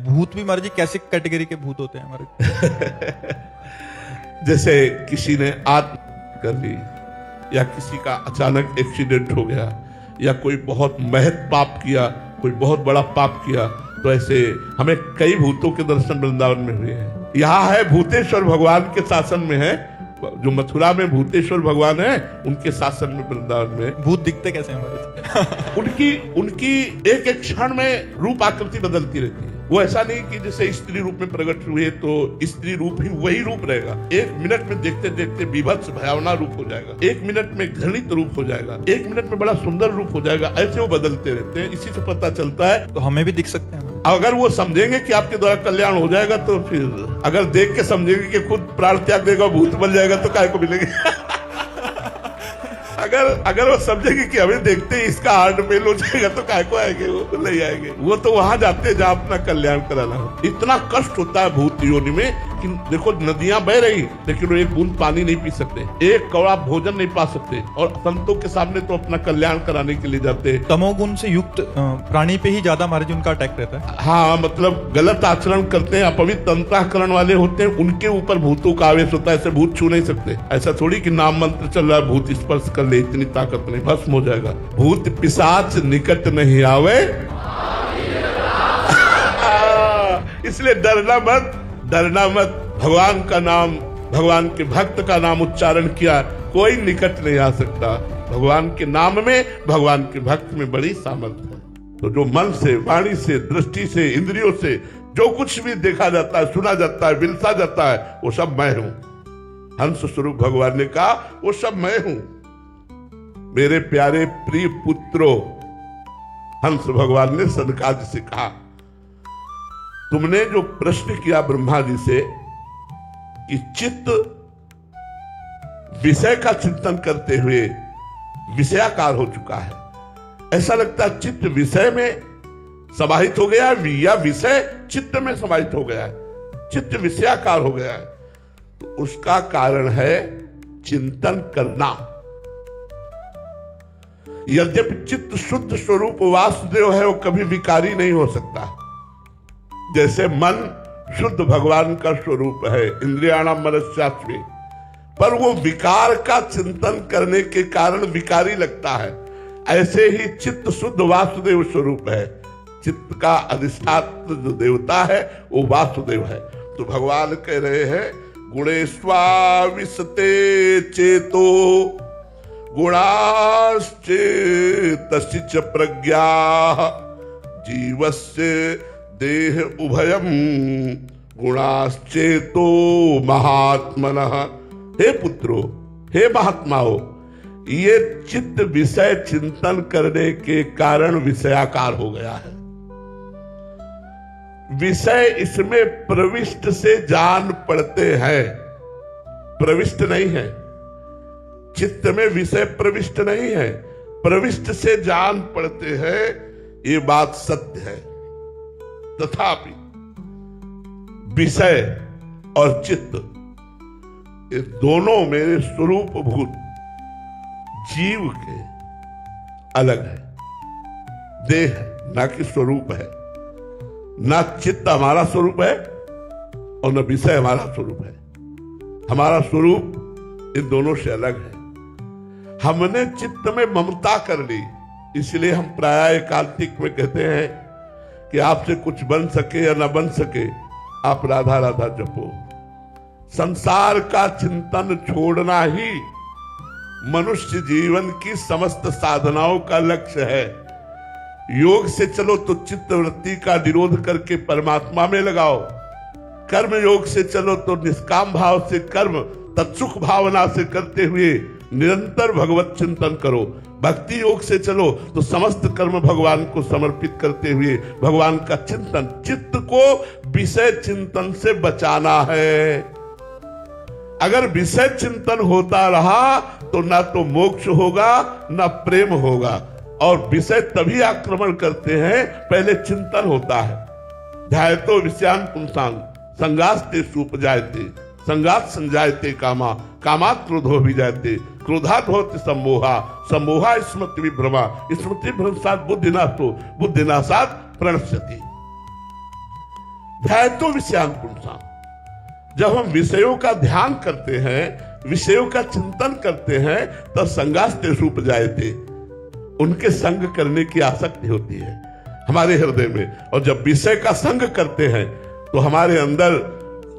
भूत भी महाराज जी कैसे कैटेगरी के भूत होते हैं हमारे? जैसे किसी ने आत्महत्या कर ली, या किसी का अचानक एक्सीडेंट हो गया, या कोई बहुत महत पाप किया, कोई बहुत बड़ा पाप किया, तो ऐसे हमें कई भूतों के दर्शन वृंदावन में हुए हैं। यहाँ है भूतेश्वर भगवान के शासन में है, जो मथुरा में भूतेश्वर भगवान है उनके शासन में वृंदावन में। भूत दिखते कैसे हैं महाराज? उनकी एक एक क्षण में रूप आकृति बदलती रहती है। वो ऐसा नहीं कि जैसे स्त्री रूप में प्रकट हुए तो स्त्री रूप ही वही रूप रहेगा। एक मिनट में देखते देखते बीभत्स भयावना रूप हो जाएगा, एक मिनट में घृणित रूप हो जाएगा, एक मिनट में बड़ा सुंदर रूप हो जाएगा। ऐसे वो बदलते रहते हैं। इसी से पता चलता है। तो हमें भी दिख सकते हैं। अगर वो समझेंगे कि आपके द्वारा कल्याण हो जाएगा तो फिर, अगर देख के समझेंगे कि खुद प्राण त्याग देगा, भूत बन जाएगा, तो काय को मिलेंगे? अगर वो समझेंगे कि हमें देखते ही इसका हार्ट फेल हो जाएगा तो काय को आएंगे? वो नहीं आएंगे। वो तो वहां जाते हैं जहां अपना कल्याण कराना हो। इतना कष्ट होता है भूत योनि में कि देखो नदियां बह रही लेकिन वो एक बूंद पानी नहीं पी सकते, एक कौड़ा भोजन नहीं पा सकते, और संतों के सामने तो अपना कल्याण कराने के लिए जाते हैं। तमोगुण से युक्त प्राणी पे ही ज्यादा महाराज उनका अटैक रहता है। हाँ, मतलब गलत आचरण करते हैं, अपवित्र अंतःकरण वाले होते हैं, उनके ऊपर भूतों का आवेश होता है। ऐसे भूत छू नहीं सकते। ऐसा थोड़ी कि नाम मंत्र चल रहा है भूत स्पर्श कर ले, इतनी ताकत नहीं, भस्म हो जाएगा। भूत पिशाच निकट नहीं आवे, इसलिए डरना मत, डरना मत। भगवान का नाम, भगवान के भक्त का नाम उच्चारण किया, कोई निकट नहीं आ सकता। भगवान के नाम में, भगवान के भक्त में बड़ी सामर्थ्य है। तो जो मन से, वाणी से, दृष्टि से, इंद्रियों से जो कुछ भी देखा जाता है, सुना जाता है, बिलसा जाता है, वो सब मैं हूं। हंस स्वरूप भगवान ने कहा वो सब मैं हूं। मेरे प्यारे प्रिय पुत्रों, हंस भगवान ने सनकादि से कहा, तुमने जो प्रश्न किया ब्रह्मा जी से कि चित्त विषय का चिंतन करते हुए विषयाकार हो चुका है, ऐसा लगता है चित्त विषय में समाहित हो गया है या विषय चित्त में समाहित हो गया है, चित्त विषयाकार हो गया है। तो उसका कारण है चिंतन करना। यद्यपि चित्त शुद्ध स्वरूप वासुदेव है, वो कभी विकारी नहीं हो सकता। जैसे मन शुद्ध भगवान का स्वरूप है, इंद्रियाणाम मनस्यास्मि, पर वो विकार का चिंतन करने के कारण विकारी लगता है। ऐसे ही चित्त शुद्ध वासुदेव स्वरूप है। चित्त का अधिष्ठात्र जो देवता है वो वासुदेव है। तो भगवान कह रहे हैं गुणेष्वाविशते चेतो गुणाश्चेतसि च प्रज्ञा जीवस्य देह उभयम गुणाश्चेतो महात्मनः। हे पुत्रो, हे महात्माओ, ये चित्त विषय चिंतन करने के कारण विषयाकार हो गया है। विषय इसमें प्रविष्ट से जान पड़ते हैं, प्रविष्ट नहीं है। चित्त में विषय प्रविष्ट नहीं है, प्रविष्ट से जान पड़ते हैं, ये बात सत्य है। तथापि विषय और चित्त ये दोनों मेरे स्वरूप भूत जीव के अलग है। देह है ना कि स्वरूप है। ना चित्त हमारा स्वरूप है और न विषय हमारा स्वरूप है। हमारा स्वरूप इन दोनों से अलग है। हमने चित्त में ममता कर ली, इसलिए हम प्राय एकांतिक में कहते हैं कि आपसे कुछ बन सके या न बन सके, आप राधा राधा जपो। संसार का चिंतन छोड़ना ही मनुष्य जीवन की समस्त साधनाओं का लक्ष्य है। योग से चलो तो चित्त वृत्ति का निरोध करके परमात्मा में लगाओ। कर्म योग से चलो तो निष्काम भाव से कर्म तत्सुख भावना से करते हुए निरंतर भगवत चिंतन करो। भक्ति योग से चलो तो समस्त कर्म भगवान को समर्पित करते हुए भगवान का चिंतन। चित्त को विषय चिंतन से बचाना है। अगर विषय चिंतन होता रहा तो ना तो मोक्ष होगा ना प्रेम होगा। और विषय तभी आक्रमण करते हैं, पहले चिंतन होता है। ध्यायतो विषयान पुंसां संगास्ते सुपजायते संगात संजायते कामा कामात् क्रोधो विजायते क्रोधात् भवति सम्मोहा सम्मोहा स्मृति विभ्रमा स्मृति भ्रंशात् बुद्धिनाशो बुद्धिनाशात् प्रणश्यति। ध्यातो विषयान पुंसाम। जब हम विषयों का ध्यान करते हैं, विषयों का चिंतन करते हैं, तब संगास्ते रूप जायते, उनके संग करने की आसक्ति होती है हमारे हृदय में। और जब विषय का संग करते हैं तो हमारे अंदर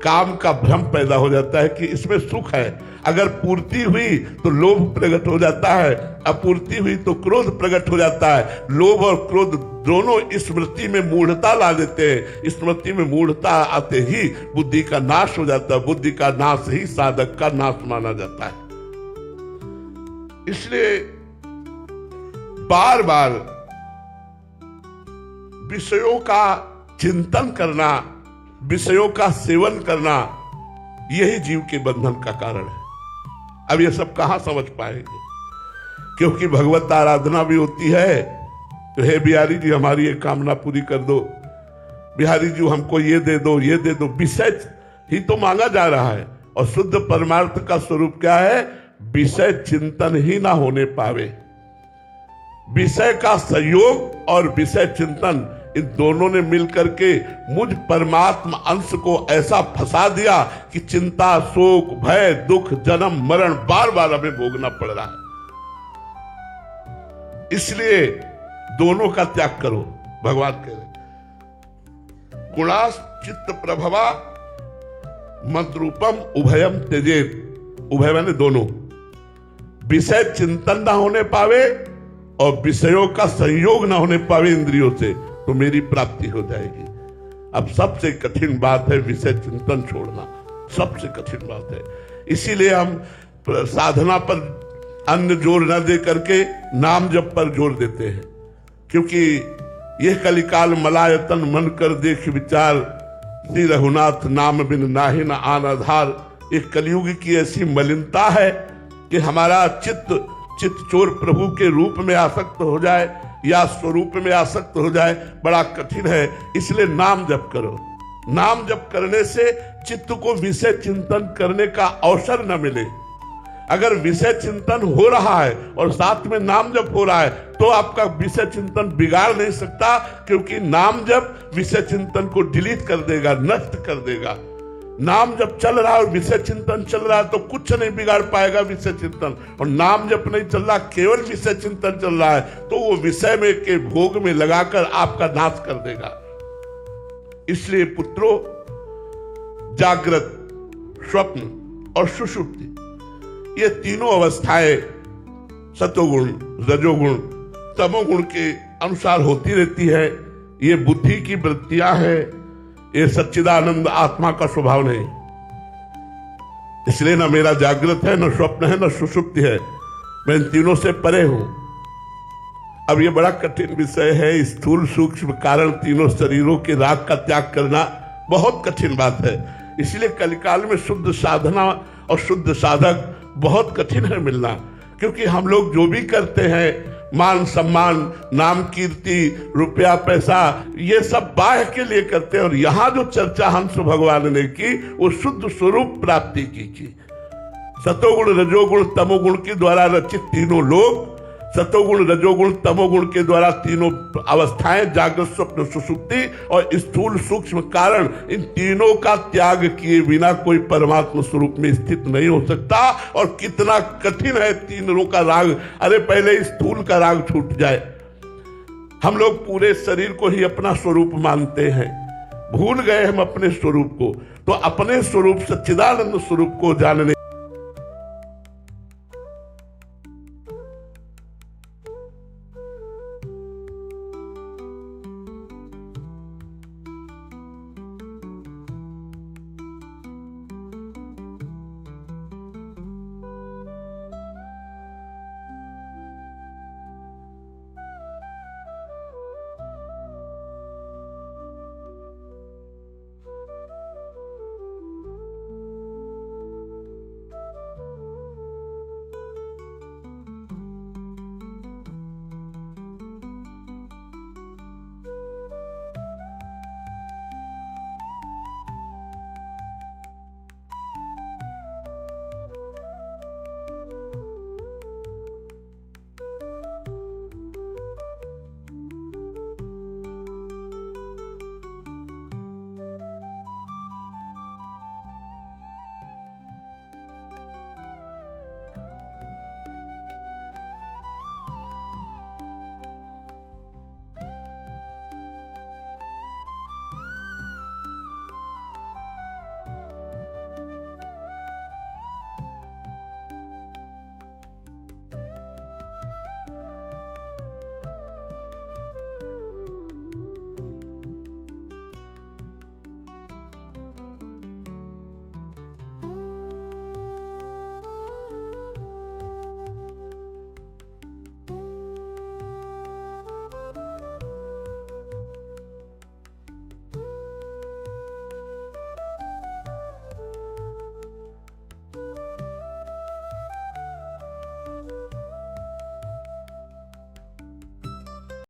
काम का भ्रम पैदा हो जाता है कि इसमें सुख है। अगर पूर्ति हुई तो लोभ प्रकट हो जाता है, अपूर्ति हुई तो क्रोध प्रकट हो जाता है। लोभ और क्रोध दोनों स्मृति में मूढ़ता ला देते हैं। स्मृति में मूढ़ता आते ही बुद्धि का नाश हो जाता है। बुद्धि का नाश ही साधक का नाश माना जाता है। इसलिए बार बार विषयों का चिंतन करना, विषयों का सेवन करना, यही जीव के बंधन का कारण है। अब ये सब कहां समझ पाएंगे, क्योंकि भगवत आराधना भी होती है तो हे बिहारी जी हमारी ये कामना पूरी कर दो, बिहारी जी हमको ये दे दो, ये दे दो। विषय ही तो मांगा जा रहा है। और शुद्ध परमार्थ का स्वरूप क्या है? विषय चिंतन ही ना होने पावे। विषय का संयोग और विषय चिंतन, इन दोनों ने मिलकर के मुझ परमात्मा अंश को ऐसा फंसा दिया कि चिंता, शोक, भय, दुख, जन्म, मरण बार बार हमें भोगना पड़ रहा है। इसलिए दोनों का त्याग करो। भगवान कह रहे गुणास चित्त प्रभवा मद्रूपम उभयम त्यजेत। उभय माने दोनों। विषय चिंतन ना होने पावे और विषयों का संयोग ना होने पावे इंद्रियों से, तो मेरी प्राप्ति हो जाएगी। अब सबसे कठिन बात है विषय चिंतन छोड़ना, सबसे कठिन बात है। इसीलिए हम साधना पर अन्य जोर न दे करके नाम जप पर जोर देते हैं, क्योंकि यह कलिकाल मलायतन मन कर देख विचार, श्री रघुनाथ नाम बिन नाहि न आन आधार। एक कलयुग की ऐसी मलिनता है कि हमारा चित्त चोर प्रभु के रूप में आसक्त हो जाए या स्वरूप में आसक्त हो जाए, बड़ा कठिन है। इसलिए नाम जप करो। नाम जप करने से चित्त को विषय चिंतन करने का अवसर न मिले। अगर विषय चिंतन हो रहा है और साथ में नाम जप हो रहा है तो आपका विषय चिंतन बिगाड़ नहीं सकता, क्योंकि नाम जप विषय चिंतन को डिलीट कर देगा, नष्ट कर देगा। नाम जब चल रहा है और विषय चिंतन चल रहा है तो कुछ नहीं बिगाड़ पाएगा विषय चिंतन। और नाम जब नहीं चल रहा, केवल विषय चिंतन चल रहा है, तो वो विषय में के भोग में लगाकर आपका नाश कर देगा। इसलिए पुत्रों, जागृत, स्वप्न और सुषुप्ति, ये तीनों अवस्थाएं सतोगुण, रजोगुण, तमोगुण के अनुसार होती रहती है। ये बुद्धि की वृत्तियां हैं, ये सच्चिदानंद आत्मा का स्वभाव नहीं। इसलिए ना मेरा जागृत है, न स्वप्न है, न सुषुप्ति है। मैं इन तीनों से परे हूं। अब ये बड़ा कठिन विषय है। स्थूल सूक्ष्म कारण तीनों शरीरों के राग का त्याग करना बहुत कठिन बात है। इसलिए कलिकाल में शुद्ध साधना और शुद्ध साधक बहुत कठिन है मिलना, क्योंकि हम लोग जो भी करते हैं, मान सम्मान, नाम कीर्ति, रुपया पैसा, ये सब बाह्य के लिए करते हैं। और यहां जो चर्चा हंस भगवान ने की वो शुद्ध स्वरूप प्राप्ति की। सतोगुण, रजोगुण, तमोगुण के द्वारा रचित तीनों लोग, सतोगुण, रजोगुण, तमोगुण के द्वारा तीनों अवस्थाएं, जागृत, स्वप्न, सुषुप्ति और स्थूल सूक्ष्म कारण, इन तीनों का त्याग किए बिना कोई परमात्मा स्वरूप में स्थित नहीं हो सकता। और कितना कठिन है तीनों का राग। अरे पहले स्थूल का राग छूट जाए। हम लोग पूरे शरीर को ही अपना स्वरूप मानते हैं, भूल गए हम अपने स्वरूप को। तो अपने स्वरूप सच्चिदानंद स्वरूप को जानने